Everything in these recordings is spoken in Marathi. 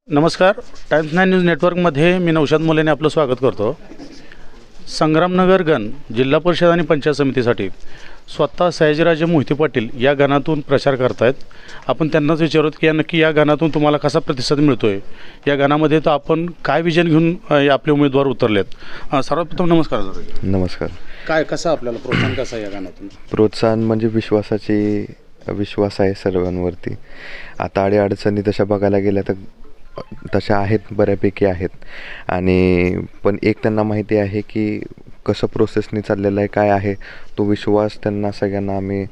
नमस्कार. टाइम्स 9 न्यूज नेटवर्कमध्ये मी नौशाद मोलेने आपलं स्वागत करतो. संग्रामनगर गण जिल्हा परिषद आणि पंचायत समितीसाठी स्वतः सयाजीराजे मोहिते पाटील या गणातून प्रचार करतायत. आपण त्यांनाच विचारत की नक्की या गणातून तुम्हाला कसा प्रतिसाद मिळतो आहे, या गणामध्ये तर आपण काय विजन घेऊन आपले उमेदवार उतरलेत. सर्वप्रथम नमस्कार. नमस्कार. काय कसं आपल्याला प्रोत्साहन कसं आहे या गणातून? प्रोत्साहन म्हणजे विश्वास आहे सर्वांवरती. आता अडीअडचणी तशा बघायला गेल्या तर तशा आहेत, बऱ्यापैकी आहेत. आणि पण एक त्यांना माहिती आहे की कसं प्रोसेसनी चाललेलं आहे, काय आहे तो विश्वास त्यांना सगळ्यांना आम्ही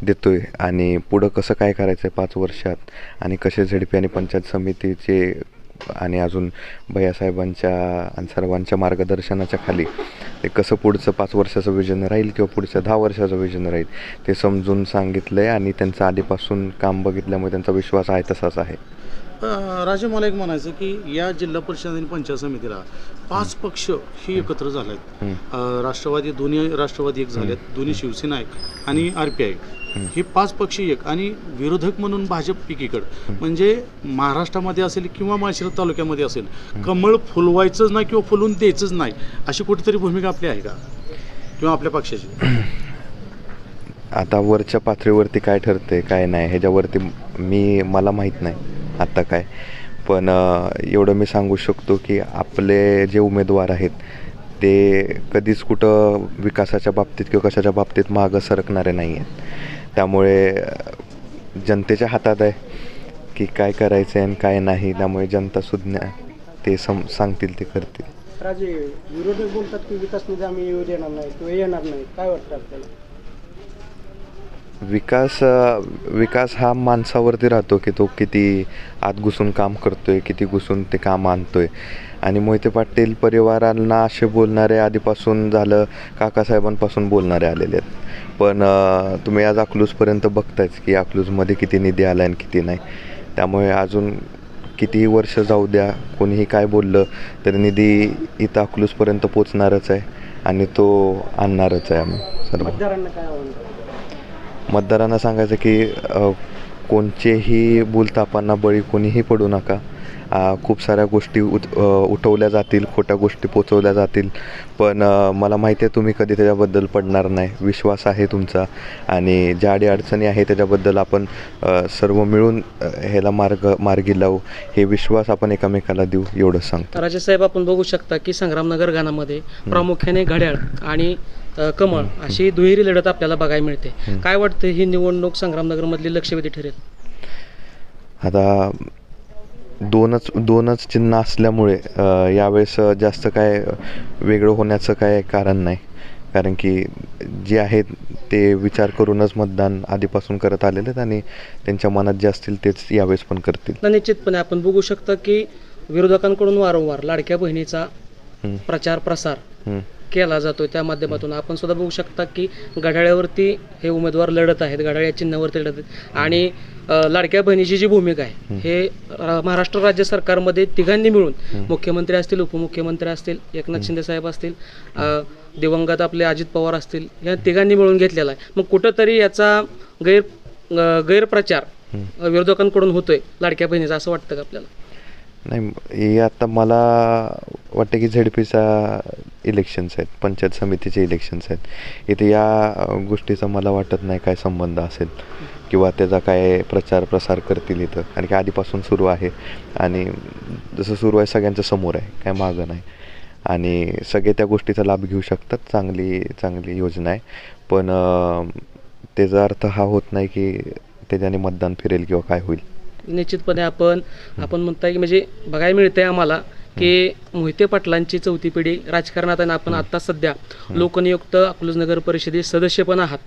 देतो आहे. आणि पुढं कसं काय करायचं आहे 5 वर्षात, आणि कसे झेडपी आणि पंचायत समितीचे आणि अजून भैयासाहेबांच्या आणि सर्वांच्या मार्गदर्शनाच्या खाली ते कसं पुढचं 5 वर्षाचं विजन राहील किंवा पुढचं 10 वर्षाचं विजन राहील ते समजून सांगितलं आहे. आणि त्यांचं आधीपासून काम बघितल्यामुळे त्यांचा विश्वास आहे तसाच आहे. राजे, मला एक म्हणायचं की या जिल्हा परिषद आणि पंचायत समितीला 5 पक्ष ही एकत्र झाले आहेत. राष्ट्रवादी, दोन्ही राष्ट्रवादी एक झालेत, दोन्ही शिवसेना एक आणि RPI हे 5 पक्ष एक, आणि विरोधक म्हणून भाजप एकीकडं. म्हणजे महाराष्ट्रामध्ये असेल किंवा माळशिरस तालुक्यामध्ये असेल, कमळ फुलवायचंच नाही किंवा फुलून द्यायचंच नाही अशी कुठेतरी भूमिका आपली आहे का, किंवा आपल्या पक्षाची? आता वरच्या पातळीवरती काय ठरते काय नाही ह्याच्यावरती मला माहीत नाही आत्ता काय. पण एवढं मी सांगू शकतो की आपले जे उमेदवार आहेत ते कधीच कुठं विकासाच्या बाबतीत किंवा कशाच्या बाबतीत मागं सरकणारे नाही आहेत. त्यामुळे जनतेच्या हातात आहे की काय करायचं आहे आणि काय नाही. त्यामुळे जनतासुद्धा ते सांगतील ते करतील. राजे, विरोधक बोलतात की विकास निधी आम्ही येणार नाही किंवा येणार नाही, काय वाटतं आपल्याला? विकास हा माणसावरती राहतो की तो किती आत घुसून काम करतोय, किती घुसून ते काम आणतोय. आणि मोहिते पाटील परिवारांना असे बोलणारे आधीपासून झालं, काकासाहेबांपासून बोलणारे आलेले आहेत. पण तुम्ही आज अकलूजपर्यंत बघतायच की अकलूजमध्ये किती निधी आला आणि किती नाही. त्यामुळे अजून कितीही वर्ष जाऊ द्या, कोणीही काय बोललं तरी निधी इथं अकलूजपर्यंत पोचणारच आहे आणि तो आणणारच आहे. आम्ही सर्व मतदारांना काय आव्हान? मतदारांना सांगायचं की कोणतेही भूलथापांना बळी कोणीही पडू नका. खूप साऱ्या गोष्टी उठवल्या जातील, खोट्या गोष्टी पोचवल्या जातील, पण मला माहिती आहे तुम्ही कधी त्याच्याबद्दल पडणार नाही. विश्वास आहे तुमचा, आणि ज्या अडीअडचणी आहे त्याच्याबद्दल आपण सर्व मिळून ह्याला मार्गी लावू, हे विश्वास आपण एकमेकाला देऊ, एवढंच सांगतो. राजेसाहेब, आपण बघू शकता की संग्रामनगर गणामध्ये प्रामुख्याने घड्याळ आणि कमळ अशी दुहेरी लढत आपल्याला बघायला मिळते. काय वाटतं, ही निवडणूक संग्रामनगरमधली लक्षवेधी ठरेल? आता दोनच चिन्ह असल्यामुळे यावेळेस जास्त काय वेगळं होण्याचं काय कारण नाही. कारण की जे आहेत ते विचार करूनच मतदान आधीपासून करत आलेले आहेत, आणि त्यांच्या मनात जे असतील तेच यावेळेस पण करतील. निश्चितपणे आपण बघू शकता की विरोधकांकडून वारंवार लाडक्या बहिणीचा प्रचार प्रसार केला जातोय. त्या माध्यमातून आपण सुद्धा बघू शकता की घड्याळावरती हे उमेदवार लढत आहेत, घड्याळ या चिन्हावरती लढत आहेत. आणि लाडक्या बहिणीची जी भूमिका आहे हे महाराष्ट्र राज्य सरकारमध्ये तिघांनी मिळून, मुख्यमंत्री असतील, उपमुख्यमंत्री असतील, एकनाथ शिंदे साहेब असतील, दिवंगत आपले अजित पवार असतील, या तिघांनी मिळून घेतलेला आहे. मग कुठंतरी याचा गैरप्रचार विरोधकांकडून होतोय लाडक्या बहिणीचा, असं वाटतं का आपल्याला? नाही, हे आता मला वाटतं की झेडपीचा इलेक्शन्स आहेत, पंचायत समितीचे इलेक्शन्स आहेत. इथे या गोष्टीचा मला वाटत नाही काय संबंध असेल किंवा त्याचा काय प्रचार प्रसार करतील इथं. कारण की आधीपासून सुरू आहे, आणि जसं सुरू आहे सगळ्यांच्या समोर आहे, काय मागं नाही. आणि सगळे त्या गोष्टीचा लाभ घेऊ शकतात. चांगली योजना आहे. पण त्याचा अर्थ हा होत नाही की त्याच्याने मतदान फिरेल किंवा काय होईल. निश्चितपणे आपण म्हणता की म्हणजे बघायला मिळतंय आम्हाला की मोहिते पाटलांची 4थी पिढी राजकारणात आहे. आपण आता सध्या लोकनियुक्त अकलूज नगर परिषदेत सदस्य पण आहात.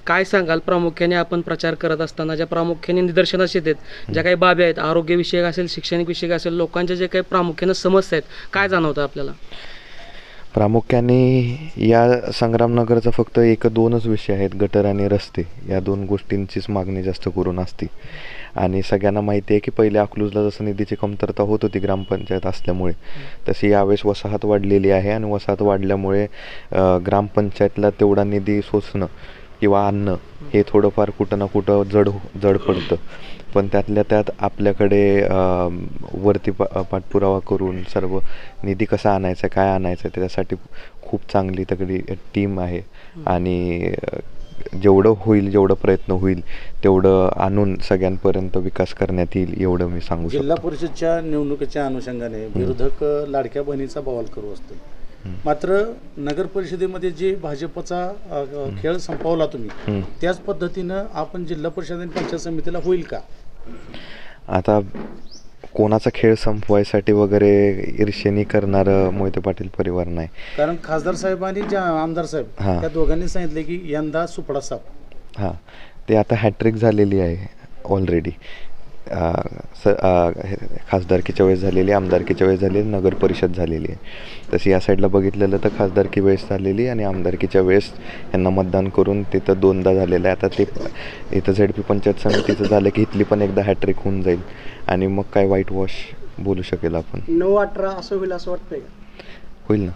काय सांगाल, प्रामुख्याने आपण प्रचार करत असताना ज्या प्रामुख्याने निदर्शनास येतात, ज्या काही बाबी आहेत, आरोग्यविषयक असेल, शैक्षणिक विषयक असेल, लोकांच्या जे काही प्रामुख्याने समस्या आहेत, काय जाणवतं आपल्याला? प्रामुख्याने या संग्रामनगरचा फक्त 1-2च विषय आहेत, गटर आणि रस्ते. या 2 गोष्टींचीच मागणी जास्त करून असते. आणि सगळ्यांना माहिती आहे की पहिले अकलूजला जसं निधीची कमतरता होत होती ग्रामपंचायत असल्यामुळे, तशी यावेळेस वसाहत वाढलेली आहे. आणि वसाहत वाढल्यामुळे ग्रामपंचायतला तेवढा निधी सोसणं किंवा आणणं हे थोडंफार कुठं ना कुठं जड पडतं. पण त्यातल्या त्यात आपल्याकडे वरती पाठपुरावा करून सर्व निधी कसा आणायचा, काय आणायचं त्याच्यासाठी खूप चांगली तगडी टीम आहे. आणि जेवढं होईल, जेवढं प्रयत्न होईल तेवढं आणून सगळ्यांपर्यंत विकास करण्यात येईल एवढं मी सांगू शकतो. जिल्हा परिषदच्या निवडणुकीच्या अनुषंगाने विरोधक लाडक्या बहिणीचा बवाल करू असतील, मात्र नगर परिषदेमध्ये जे भाजपचा खेळ संपवला तुम्ही, त्याच पद्धतीनं आपण जिल्हा परिषद आणि पंचायत समितीला होईल का? आता कोणाचा खेळ संपवायसाठी वगैरे ईर्ष्येने करणारं मोहिते पाटील परिवार नाही. कारण खासदार साहेब आणि आमदार साहेब त्या दोघांनी सांगितले की यंदा सुपडा साप. हां, ते आता हॅट्रिक झालेली आहे ऑलरेडी. खासदारकीच्या वेळेस झालेली, आमदारकीच्या वेळेस झालेली, नगर परिषद झालेली आहे. तशी या साईडला बघितलेलं तर खासदारकी वेळेस झालेली आणि आमदारकीच्या वेळेस यांना मतदान करून तिथं 2दा झालेलं आहे. आता ते इथं ZP पंचायत समितीचं झालं की इथली पण एकदा हॅट्रिक होऊन जाईल आणि मग काय व्हाईट वॉश बोलू शकेल आपण. 9-18 असं होईल असं वाटतंय का? होईल ना,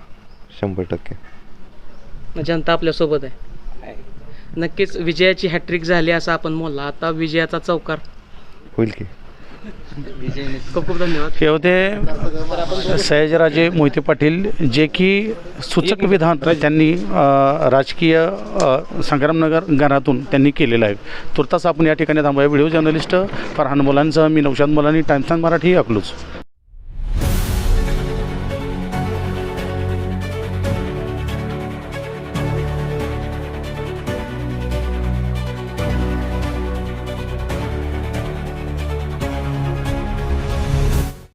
100%. जनता आपल्यासोबत आहे. नक्कीच विजयाची हॅट्रिक झाली असं आपण म्हणला. आता विजयाचा चौकार होईल की. खूप खूप धन्यवाद. हे होते सयाजीराजे मोहिते पाटील, जे की सूचक विधान त्यांनी राजकीय संग्रामनगर घरातून त्यांनी केलेलं आहे. तुर्तास आपण या ठिकाणी थांबूया. व्हिडिओ जर्नलिस्ट फरहान मुलांसह मी नौशाद मुलानी, टाइम्स मराठी, अकलूज.